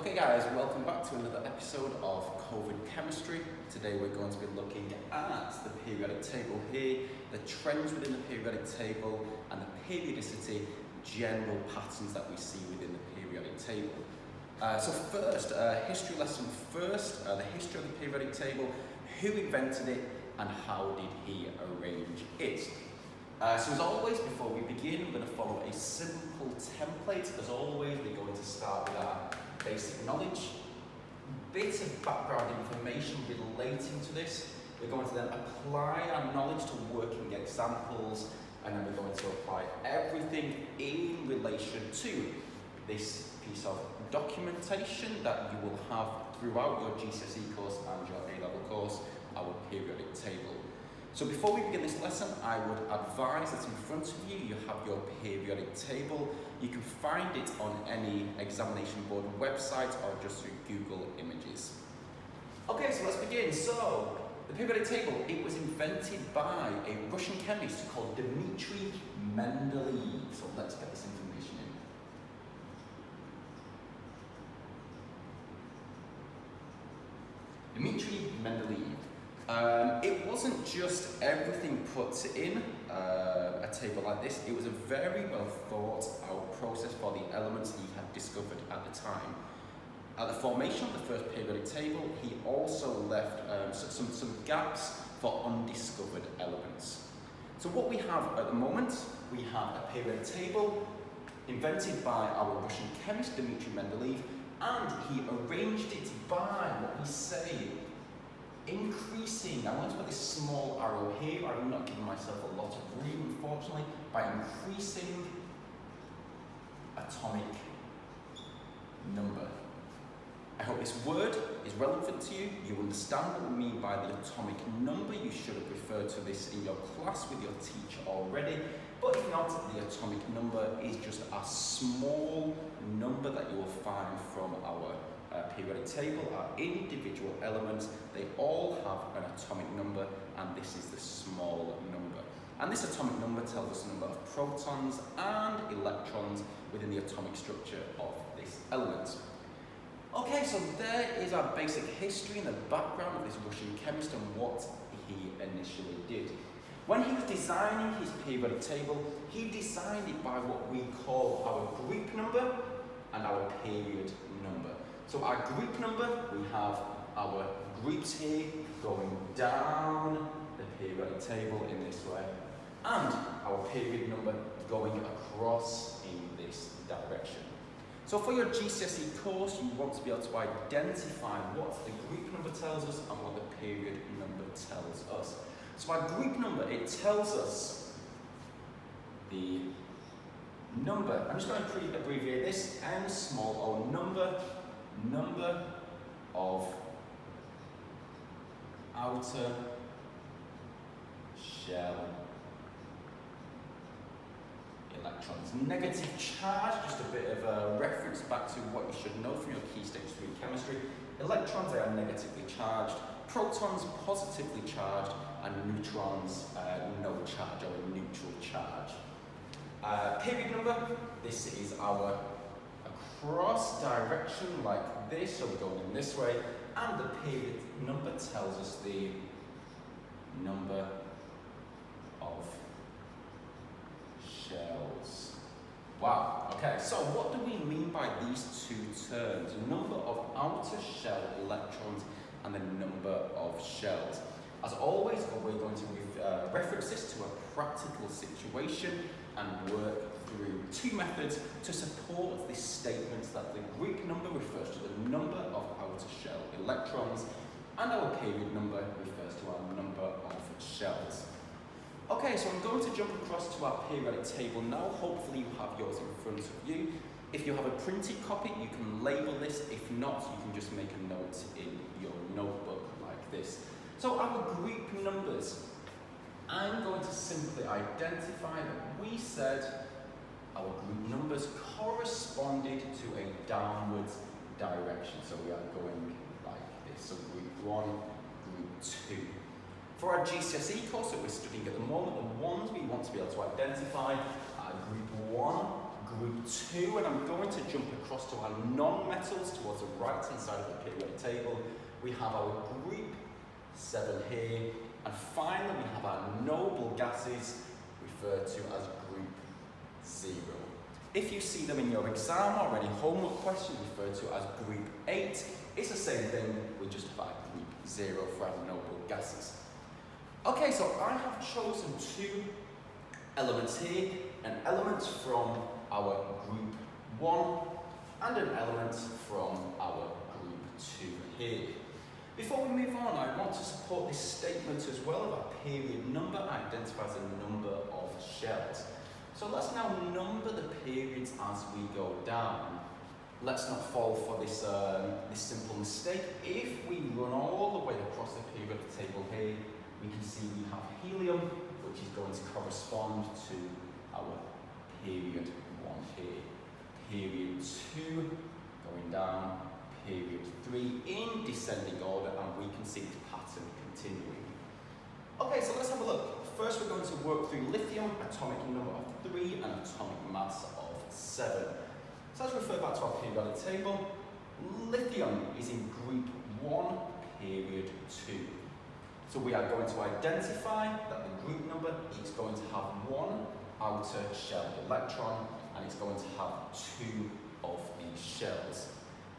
Okay guys, welcome back to another episode of COVID Chemistry. Today we're going to be looking at the periodic table here, the trends within the periodic table and the periodicity, general patterns that we see within the periodic table. So first, history lesson first, the history of the periodic table, who invented it and how did he arrange it. So as always, before we begin, we're going to follow a simple template. As always, we're going to start with our basic knowledge, bit of background information relating to this. We're going to then apply our knowledge to working examples, and then we're going to apply everything in relation to this piece of documentation that you will have throughout your GCSE course and your A-level course, our periodic table. So before we begin this lesson, I would advise that in front of you, you have your periodic table. You can find it on any examination board website or just through Google Images. Okay, so let's begin. So, the periodic table, it was invented by a Russian chemist called Dmitry Mendeleev. So let's get this information in. Dmitry Mendeleev. It wasn't just everything put in a table like this. It was a very well thought out process for the elements he had discovered at the time. At the formation of the first periodic table, he also left some gaps for undiscovered elements. So what we have at the moment, we have a periodic table invented by our Russian chemist Dmitry Mendeleev, and he arranged it by what we say increasing. I want to put this small arrow here. I'm not giving myself a lot of room, unfortunately, by increasing atomic number. I hope this word is relevant to you. You understand what we mean by the atomic number. You should have referred to this in your class with your teacher already. But if not, the atomic number is just a small number that you will find from our periodic table. Our individual elements, they all have an atomic number, and this is the small number. And this atomic number tells us the number of protons and electrons within the atomic structure of this element. Okay, so there is our basic history and the background of this Russian chemist and what he initially did. When he was designing his periodic table, he designed it by what we call our group number and our period number. So our group number, we have our groups here going down the periodic table in this way, and our period number going across in this direction. So for your GCSE course, you want to be able to identify what the group number tells us and what the period number tells us. So our group number, it tells us the number. I'm just going to abbreviate this, n small o number of outer shell electrons. Negative charge, just a bit of a reference back to what you should know from your Key Stage 3 chemistry. Electrons, they are negatively charged, protons positively charged, and neutrons no charge, or a neutral charge. Period number, this is our cross direction like this, so we're going in this way, and the period number tells us the number of shells. Wow, okay, so what do we mean by these two terms? The number of outer shell electrons and the number of shells. As always, we're going to reference this to a practical situation and work through two methods to support this statement that the group number refers to the number of outer shell electrons and our period number refers to our number of shells. Okay, so I'm going to jump across to our periodic table now. Hopefully you have yours in front of you. If you have a printed copy, you can label this. If not, you can just make a note in your notebook like this. So our group numbers, I'm going to simply identify that we said our group numbers corresponded to a downwards direction. So we are going like this. So group 1, group 2. For our GCSE course that we're studying at the moment, the ones we want to be able to identify are group 1, group group 2, and I'm going to jump across to our non-metals towards the right hand side of the periodic table. We have our group 7 here, and finally we have our noble gases, referred to as group 0. If you see them in your exam or any homework questions referred to as group 8, it's the same thing, we just have our group 0 for our noble gases. Okay, so I have chosen 2 elements here, an element from our group 1 and an element from our group 2 here. Before we move on, I want to support this statement as well of our period number identifies a number of shells. So let's now number the periods as we go down. Let's not fall for this, this simple mistake. If we run all the way across the periodic table here, we can see we have helium, which is going to correspond to our period 1 here. Period 2 going down, period 3 in descending order, and we can see the pattern continuing. Okay, so let's have a look. First we're going to work through lithium, atomic number of 3 and atomic mass of 7. So let's refer back to our periodic table. Lithium is in group 1, period 2. So we are going to identify that the group number is going to have 1 outer shell electron, and it's going to have 2 of these shells.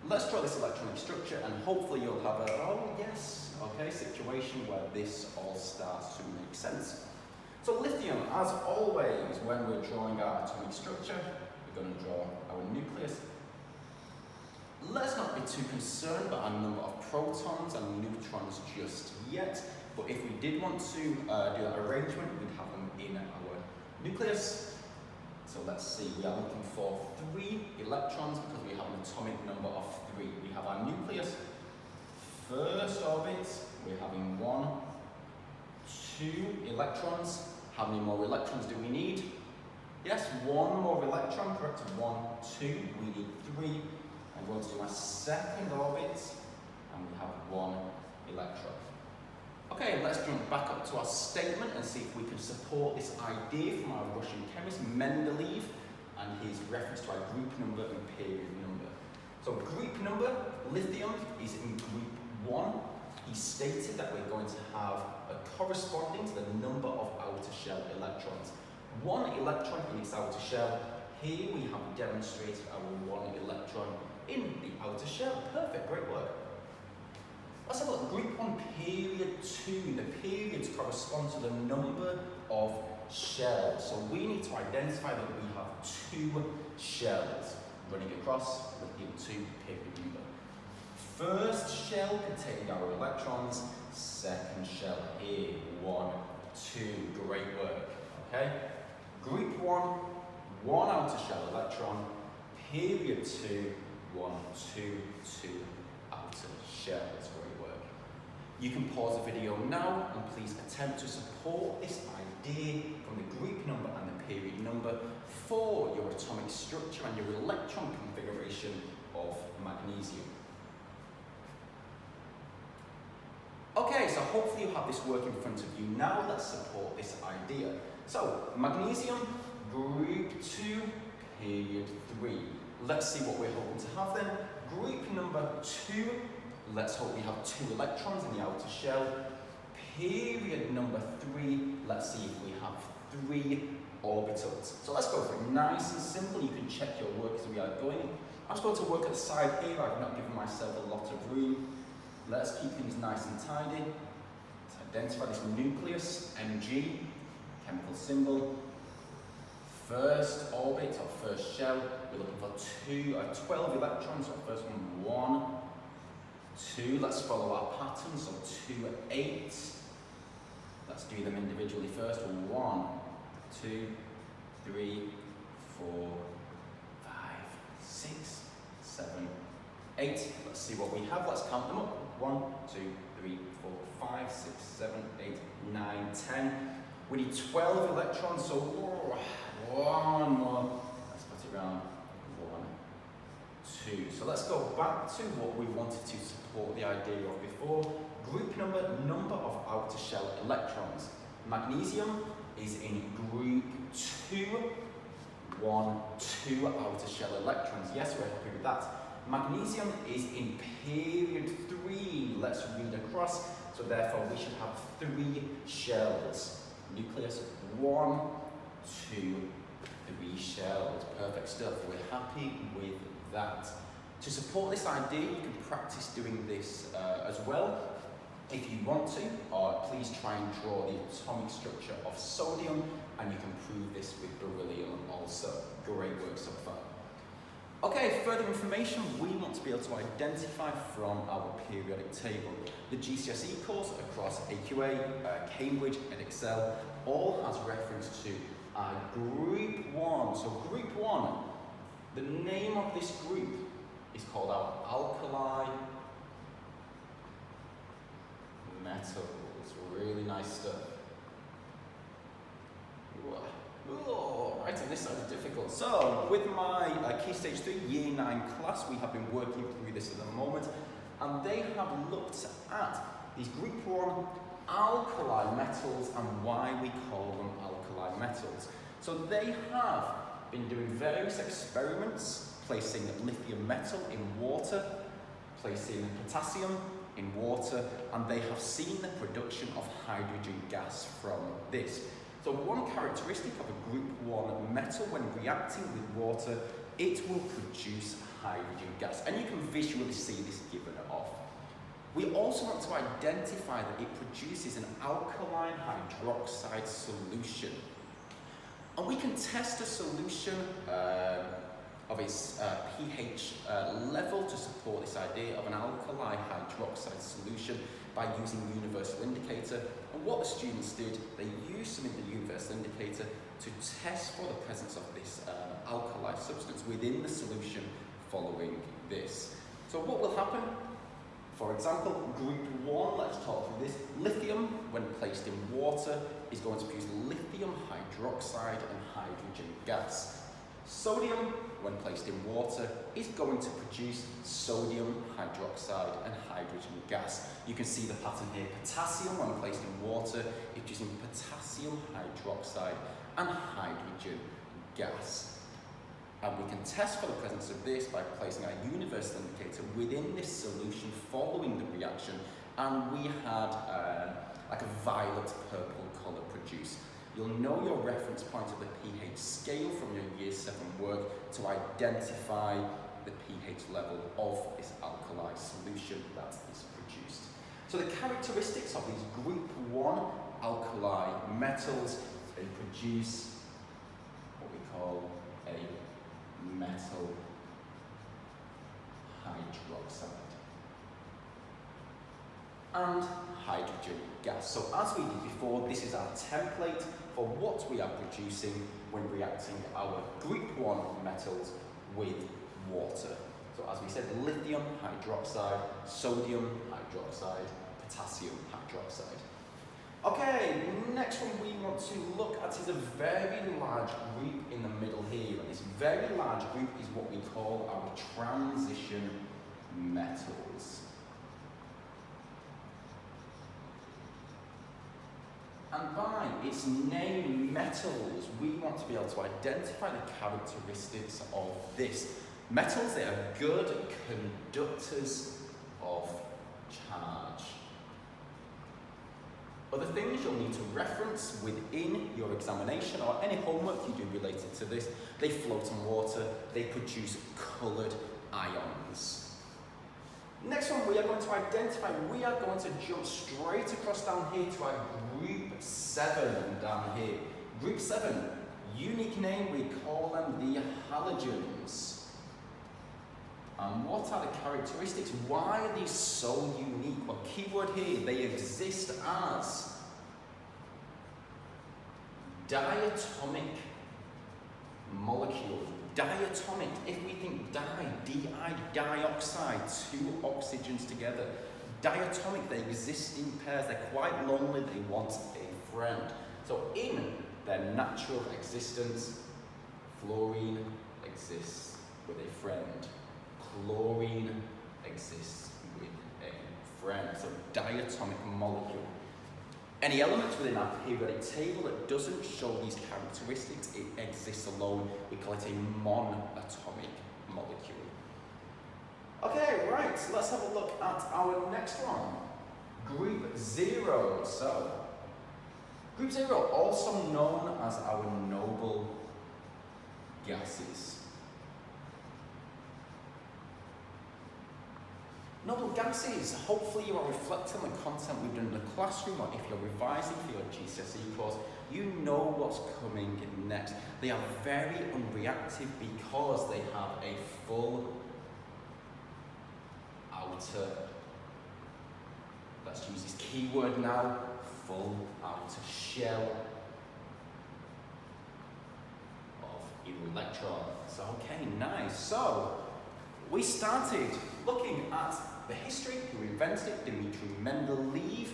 Let's draw this electronic structure, and hopefully you'll have a, oh yes, okay, situation where this all starts to make sense. So lithium, as always, when we're drawing our atomic structure, we're going to draw our nucleus. Let's not be too concerned about our number of protons and neutrons just yet, but if we did want to do that arrangement, we'd have them in our nucleus. So let's see, we are looking for 3 electrons because we have an atomic number of 3. We have our nucleus, first orbit, we're having 1, 2 electrons. How many more electrons do we need? Yes, 1 more electron, correct? 1, 2, we need 3. I'm going to do my second orbit, and we have 1 electron. Okay, let's jump back up to our statement and see if we can support this idea from our Russian chemist Mendeleev and his reference to our group number and period number. So group number, lithium, is in group 1. He stated that we're going to have a corresponding to the number of outer shell electrons. 1 electron in its outer shell. Here we have demonstrated our 1 electron in the outer shell. Perfect, great work. Let's have a look. Group 1, period 2. The periods correspond to the number of shells. So we need to identify that we have 2 shells running across lithium 2 period number. First shell containing our electrons, second shell here, 1, 2. Great work. Okay? Group 1, 1 outer shell electron, period 2, 1, 2, 2 outer shells. Great work. You can pause the video now and please attempt to support this idea from the group number and the period number for your atomic structure and your electron configuration of magnesium. Okay, so hopefully you have this work in front of you now. Let's support this idea. So, magnesium, group 2, period 3. Let's see what we're hoping to have then. Group number 2, let's hope we have 2 electrons in the outer shell. Period number 3, let's see if we have 3 orbitals. So let's go for it. Nice and simple. You can check your work as we are going. I'm just going to work at the side here. I've not given myself a lot of room. Let's keep things nice and tidy. Let's identify this nucleus, Mg, chemical symbol. First orbit or first shell, we're looking for 12 electrons. So first one, 1, 2. Let's follow our pattern. So 2, 8. Let's do them individually first. 1, 2, 3, 4, 5, 6, 7, 8. Let's see what we have. Let's count them up. 1, 2, 3, 4, 5, 6, 7, 8, 9, 10. We need 12 electrons, so 1 more. Let's put it around 1, 2. So let's go back to what we wanted to support the idea of before. Group number of outer shell electrons. Magnesium is in group 2. 1, 2 outer shell electrons. Yes, we're happy with that. Magnesium is in period 3. Let's read across. So therefore we should have 3 shells. Nucleus, 1, 2, 3 shells. Perfect stuff. We're happy with that. To support this idea, you can practice doing this as well. If you want to, please try and draw the atomic structure of sodium, and you can prove this with beryllium also. Great work so far. Okay, further information we want to be able to identify from our periodic table. The GCSE course across AQA, Cambridge, and Excel all has reference to Group 1. So Group 1, the name of this group is called our alkali metals. Really nice stuff. Right, and this sounds difficult. So, with my Key Stage 3 Year 9 class, we have been working through this at the moment, and they have looked at these Group 1 alkali metals and why we call them alkali metals. So they have been doing various experiments, placing lithium metal in water, placing potassium in water, and they have seen the production of hydrogen gas from this. So one characteristic of a Group 1 metal when reacting with water, it will produce hydrogen gas, and you can visually see this given off. We also want to identify that it produces an alkaline hydroxide solution. And we can test a solution of its pH level to support this idea of an alkali hydroxide solution by using universal indicator. And what the students did, they used some of the universal indicator to test for the presence of this alkali substance within the solution following this. So what will happen? For example, Group 1, let's talk through this. Lithium, when placed in water, is going to produce lithium hydroxide and hydrogen gas. Sodium, when placed in water, is going to produce sodium hydroxide and hydrogen gas. You can see the pattern here. Potassium, when placed in water, is producing potassium hydroxide and hydrogen gas. And we can test for the presence of this by placing our universal indicator within this solution following the reaction, and we had like a violet purple colour produced. You'll know your reference point of the pH scale from your Year 7 work to identify the pH level of this alkali solution that is produced. So the characteristics of these Group 1 alkali metals, they produce what we call a metal hydroxide and hydrogen gas. So as we did before, this is our template for what we are producing when reacting our Group 1 metals with water. So as we said, lithium hydroxide, sodium hydroxide, potassium hydroxide. Okay, next one we want to look at is a very large group in the middle here, and this very large group is what we call our transition metals. And by its name, metals, we want to be able to identify the characteristics of this. Metals, they are good conductors of charge. Other things you'll need to reference within your examination or any homework you do related to this, they float on water, they produce coloured ions. Next one we are going to identify, we are going to jump straight across down here to our Group 7 down here. Group 7, unique name, we call them the halogens. And what are the characteristics? Why are these so unique? Well, keyword here, they exist as diatomic molecules. Diatomic, if we think dioxide, 2 oxygens together. Diatomic, they exist in pairs, they're quite lonely, they want a friend. So in their natural existence, fluorine exists with a friend. Chlorine exists with a friend, so diatomic molecule. Any element within our periodic table that doesn't show these characteristics, it exists alone. We call it a monatomic molecule. Okay, right, so let's have a look at our next one. Group 0. So, Group 0, also known as our noble gases. Noble gases, hopefully you are reflecting on the content we've done in the classroom, or if you're revising for your GCSE course, you know what's coming next. They are very unreactive because they have a full outer, let's use this keyword now, full outer shell of electrons. Okay, nice. So, we started looking at the history, who invented it, Dmitri Mendeleev,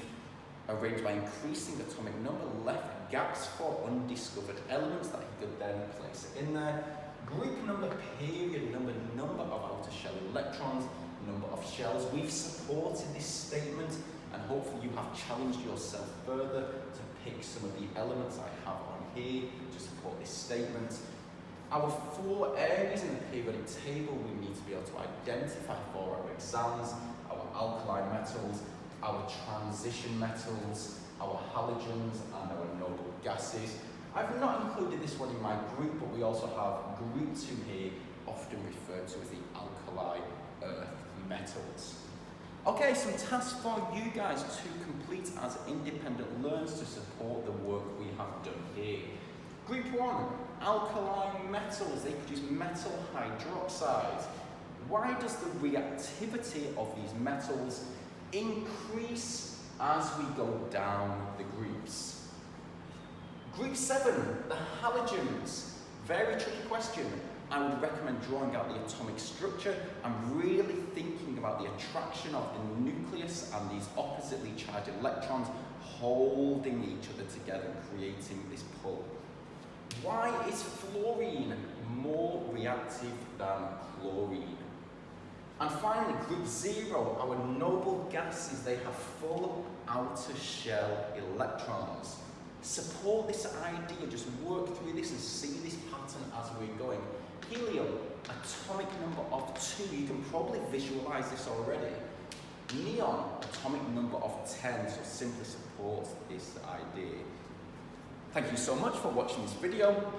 arranged by increasing the atomic number, left gaps for undiscovered elements that he could then place in there. Group number, period number, number of outer shell electrons, number of shells. We've supported this statement, and hopefully you have challenged yourself further to pick some of the elements I have on here to support this statement. Our 4 areas in the periodic table we need to be able to identify for our exams: our alkali metals, our transition metals, our halogens, and our noble gases. I've not included this one in my group, but we also have group 2 here, often referred to as the alkali earth metals. Okay, some tasks for you guys to complete as independent learners to support the work we have done here. Group 1, alkali metals. They produce metal hydroxides. Why does the reactivity of these metals increase as we go down the groups? Group 7, the halogens. Very tricky question. I would recommend drawing out the atomic structure and really thinking about the attraction of the nucleus and these oppositely charged electrons holding each other together and creating this pull. Why is fluorine more reactive than chlorine? And finally, group 0, our noble gases, they have full outer shell electrons. Support this idea, just work through this and see this pattern as we're going. Helium, atomic number of 2, you can probably visualize this already. Neon, atomic number of 10, so simply supports this idea. Thank you so much for watching this video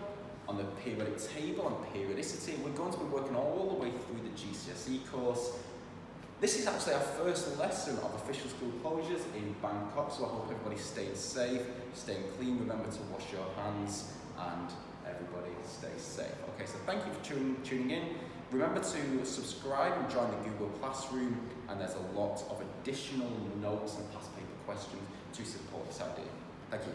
on the periodic table and periodicity. We're going to be working all the way through the GCSE course. This is actually our first lesson of official school closures in Bangkok, so I hope everybody stays safe, staying clean, remember to wash your hands, and everybody stays safe. Okay, so thank you for tuning in. Remember to subscribe and join the Google Classroom, and there's a lot of additional notes and past paper questions to support this idea. Thank you.